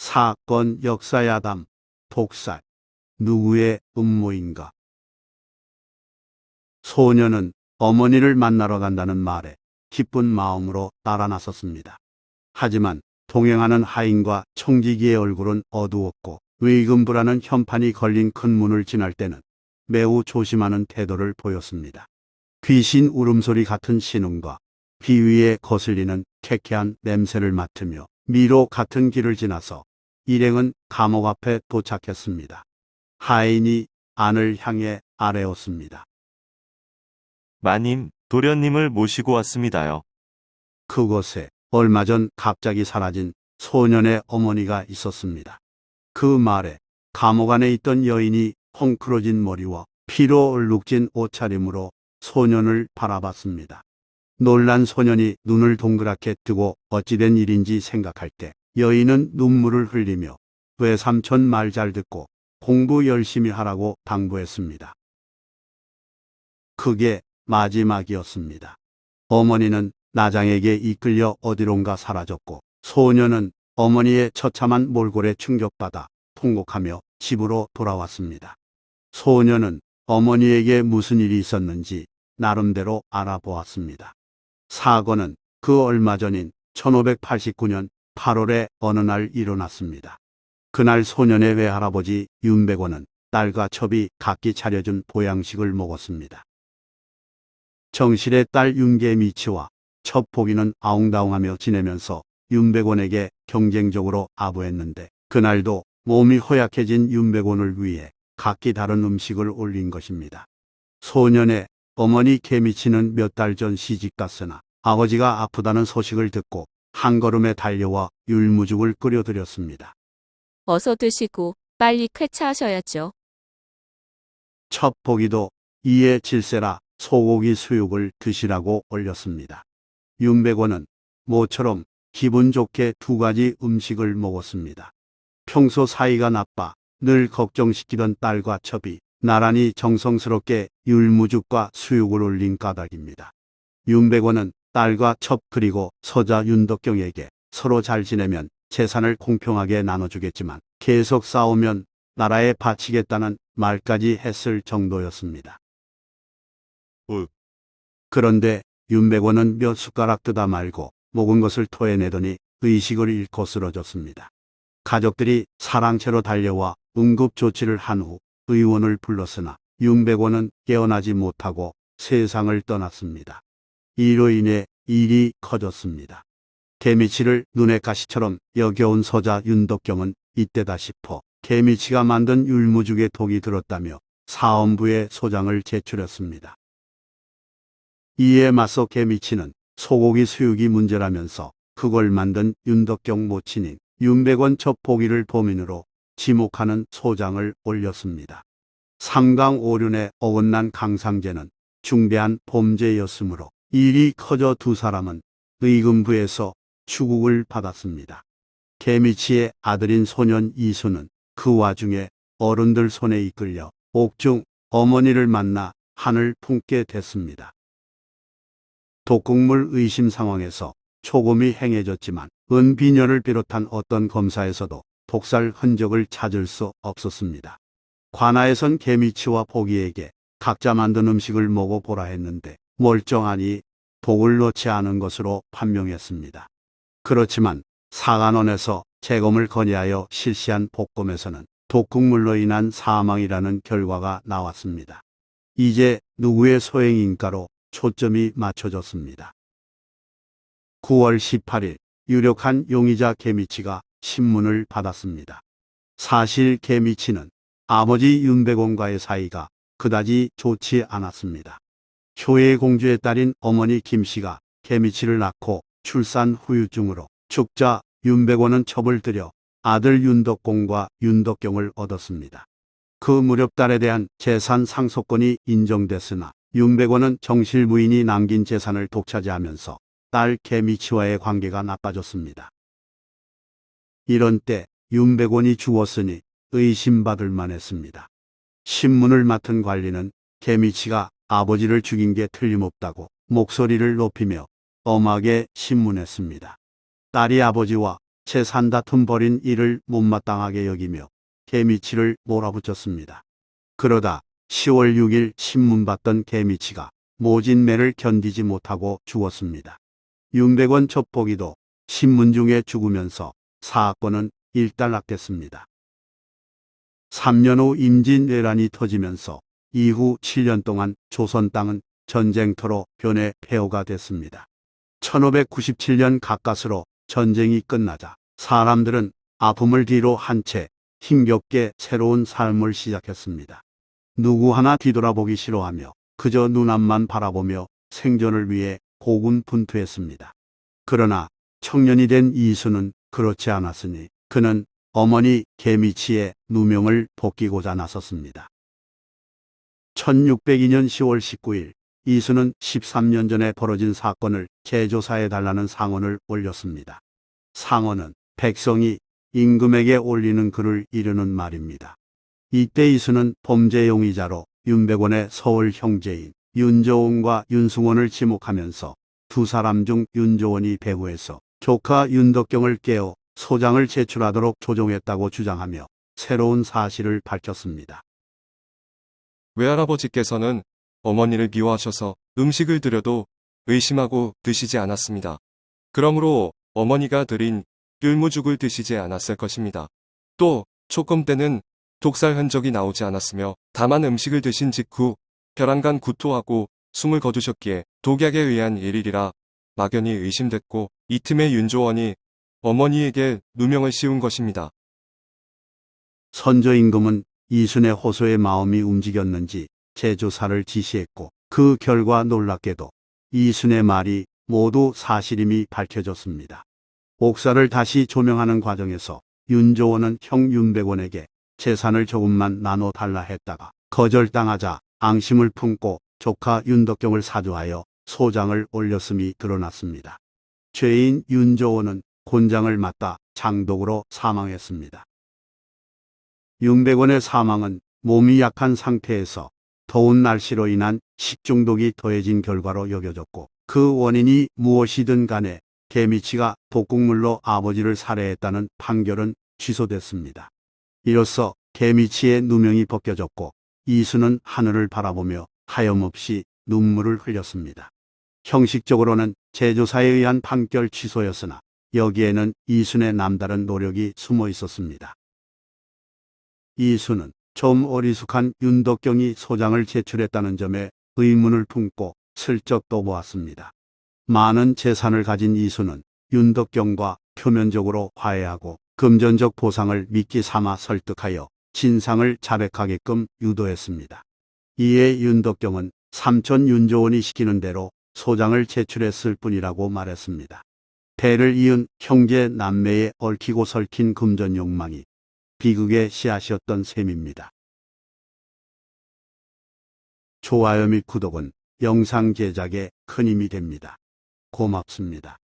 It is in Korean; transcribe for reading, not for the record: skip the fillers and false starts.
사건 역사야담, 독살. 누구의 음모인가? 소녀는 어머니를 만나러 간다는 말에 기쁜 마음으로 따라 나섰습니다. 하지만 동행하는 하인과 청지기의 얼굴은 어두웠고 의금부라는 현판이 걸린 큰 문을 지날 때는 매우 조심하는 태도를 보였습니다. 귀신 울음소리 같은 신음과 비위에 거슬리는 쾌쾌한 냄새를 맡으며 미로 같은 길을 지나서 일행은 감옥 앞에 도착했습니다. 하인이 안을 향해 아뢰었습니다. 마님, 도련님을 모시고 왔습니다요. 그곳에 얼마 전 갑자기 사라진 소년의 어머니가 있었습니다. 그 말에 감옥 안에 있던 여인이 헝클어진 머리와 피로 얼룩진 옷차림으로 소년을 바라봤습니다. 놀란 소년이 눈을 동그랗게 뜨고 어찌된 일인지 생각할 때 여인은 눈물을 흘리며 외삼촌 말 잘 듣고 공부 열심히 하라고 당부했습니다. 그게 마지막이었습니다. 어머니는 나장에게 이끌려 어디론가 사라졌고 소녀는 어머니의 처참한 몰골에 충격받아 통곡하며 집으로 돌아왔습니다. 소녀는 어머니에게 무슨 일이 있었는지 나름대로 알아보았습니다. 사건은 그 얼마 전인 1589년 8월의 어느 날 일어났습니다. 그날 소년의 외할아버지 윤백원은 딸과 첩이 각기 차려준 보양식을 먹었습니다. 정실의 딸 윤계미치와 첩 보기는 아웅다웅하며 지내면서 윤백원에게 경쟁적으로 아부했는데 그날도 몸이 허약해진 윤백원을 위해 각기 다른 음식을 올린 것입니다. 소년의 어머니 개미치는 몇 달 전 시집갔으나 아버지가 아프다는 소식을 듣고 한 걸음에 달려와 율무죽을 끓여드렸습니다. 어서 드시고 빨리 쾌차하셔야죠. 첩 보기도 이에 질세라 소고기 수육을 드시라고 올렸습니다. 윤백원은 모처럼 기분 좋게 두 가지 음식을 먹었습니다. 평소 사이가 나빠 늘 걱정시키던 딸과 첩이 나란히 정성스럽게 율무죽과 수육을 올린 까닭입니다. 윤백원은 딸과 첩 그리고 서자 윤덕경에게 서로 잘 지내면 재산을 공평하게 나눠주겠지만 계속 싸우면 나라에 바치겠다는 말까지 했을 정도였습니다. 그런데 윤백원은 몇 숟가락 뜨다 말고 먹은 것을 토해내더니 의식을 잃고 쓰러졌습니다. 가족들이 사랑채로 달려와 응급조치를 한 후 의원을 불렀으나 윤백원은 깨어나지 못하고 세상을 떠났습니다. 이로 인해 일이 커졌습니다. 개미치를 눈의 가시처럼 여겨온 서자 윤덕경은 이때다 싶어 개미치가 만든 율무죽에 독이 들었다며 사헌부에 소장을 제출했습니다. 이에 맞서 개미치는 소고기 수육이 문제라면서 그걸 만든 윤덕경 모친인 윤백원 첩 보기를 범인으로 지목하는 소장을 올렸습니다. 삼강오륜에 어긋난 강상제는 중대한 범죄였으므로 일이 커져 두 사람은 의금부에서 추국을 받았습니다. 개미치의 아들인 소년 이수는 그 와중에 어른들 손에 이끌려 옥중 어머니를 만나 한을 품게 됐습니다. 독극물 의심 상황에서 초범이 행해졌지만 은비녀를 비롯한 어떤 검사에서도 독살 흔적을 찾을 수 없었습니다. 관아에선 개미치와 보기에게 각자 만든 음식을 먹어보라 했는데 멀쩡하니 독을 넣지 않은 것으로 판명했습니다. 그렇지만 사간원에서 재검을 건의하여 실시한 복검에서는 독극물로 인한 사망이라는 결과가 나왔습니다. 이제 누구의 소행인가로 초점이 맞춰졌습니다. 9월 18일 유력한 용의자 개미치가 신문을 받았습니다. 사실 개미치는 아버지 윤백원과의 사이가 그다지 좋지 않았습니다. 효의 공주의 딸인 어머니 김씨가 개미치를 낳고 출산 후유증으로 죽자 윤백원은 첩을 들여 아들 윤덕공과 윤덕경을 얻었습니다. 그 무렵 딸에 대한 재산 상속권이 인정됐으나 윤백원은 정실 부인이 남긴 재산을 독차지하면서 딸 개미치와의 관계가 나빠졌습니다. 이런 때 윤백원이 죽었으니 의심받을 만했습니다. 신문을 맡은 관리는 개미치가 아버지를 죽인 게 틀림없다고 목소리를 높이며 엄하게 신문했습니다. 딸이 아버지와 재산 다툼 벌인 일을 못마땅하게 여기며 개미치를 몰아붙였습니다. 그러다 10월 6일 신문 봤던 개미치가 모진매를 견디지 못하고 죽었습니다. 윤백원 첩보기도 신문 중에 죽으면서 사건은 일단락됐습니다. 3년 후 임진왜란이 터지면서 이후 7년 동안 조선 땅은 전쟁터로 변해 폐허가 됐습니다. 1597년 가까스로 전쟁이 끝나자 사람들은 아픔을 뒤로 한 채 힘겹게 새로운 삶을 시작했습니다. 누구 하나 뒤돌아보기 싫어하며 그저 눈앞만 바라보며 생존을 위해 고군분투했습니다. 그러나 청년이 된 이순은 그렇지 않았으니 그는 어머니 개미치의 누명을 벗기고자 나섰습니다. 1602년 10월 19일 이순은 13년 전에 벌어진 사건을 재조사해 달라는 상언을 올렸습니다. 상언은 백성이 임금에게 올리는 글을 이르는 말입니다. 이때 이순은 범죄 용의자로 윤백원의 서울 형제인 윤조원과 윤승원을 지목하면서 두 사람 중 윤조원이 배후에서 조카 윤덕경을 깨워 소장을 제출하도록 조종했다고 주장하며 새로운 사실을 밝혔습니다. 외할아버지께서는 어머니를 미워하셔서 음식을 드려도 의심하고 드시지 않았습니다. 그러므로 어머니가 드린 율무죽을 드시지 않았을 것입니다. 또 초금 때는 독살 흔적이 나오지 않았으며 다만 음식을 드신 직후 혈안간 구토하고 숨을 거두셨기에 독약에 의한 일이라 막연히 의심됐고 이 틈에 윤조원이 어머니에게 누명을 씌운 것입니다. 선조 임금은 이순의 호소에 마음이 움직였는지 재조사를 지시했고 그 결과 놀랍게도 이순의 말이 모두 사실임이 밝혀졌습니다. 옥사를 다시 조명하는 과정에서 윤조원은 형 윤백원에게 재산을 조금만 나눠 달라 했다가 거절당하자 앙심을 품고 조카 윤덕경을 사주하여 소장을 올렸음이 드러났습니다. 죄인 윤조원은 곤장을 맞다 장독으로 사망했습니다. 윤백원의 사망은 몸이 약한 상태에서 더운 날씨로 인한 식중독이 더해진 결과로 여겨졌고 그 원인이 무엇이든 간에 개미치가 독국물로 아버지를 살해했다는 판결은 취소됐습니다. 이로써 개미치의 누명이 벗겨졌고 이순은 하늘을 바라보며 하염없이 눈물을 흘렸습니다. 형식적으로는 재조사에 의한 판결 취소였으나 여기에는 이순의 남다른 노력이 숨어 있었습니다. 이순은 좀 어리숙한 윤덕경이 소장을 제출했다는 점에 의문을 품고 슬쩍 떠보았습니다. 많은 재산을 가진 이순은 윤덕경과 표면적으로 화해하고 금전적 보상을 미끼 삼아 설득하여 진상을 자백하게끔 유도했습니다. 이에 윤덕경은 삼촌 윤조원이 시키는 대로 소장을 제출했을 뿐이라고 말했습니다. 대를 이은 형제 남매에 얽히고 설킨 금전 욕망이 비극의 씨앗이었던 셈입니다. 좋아요 및 구독은 영상 제작에 큰 힘이 됩니다. 고맙습니다.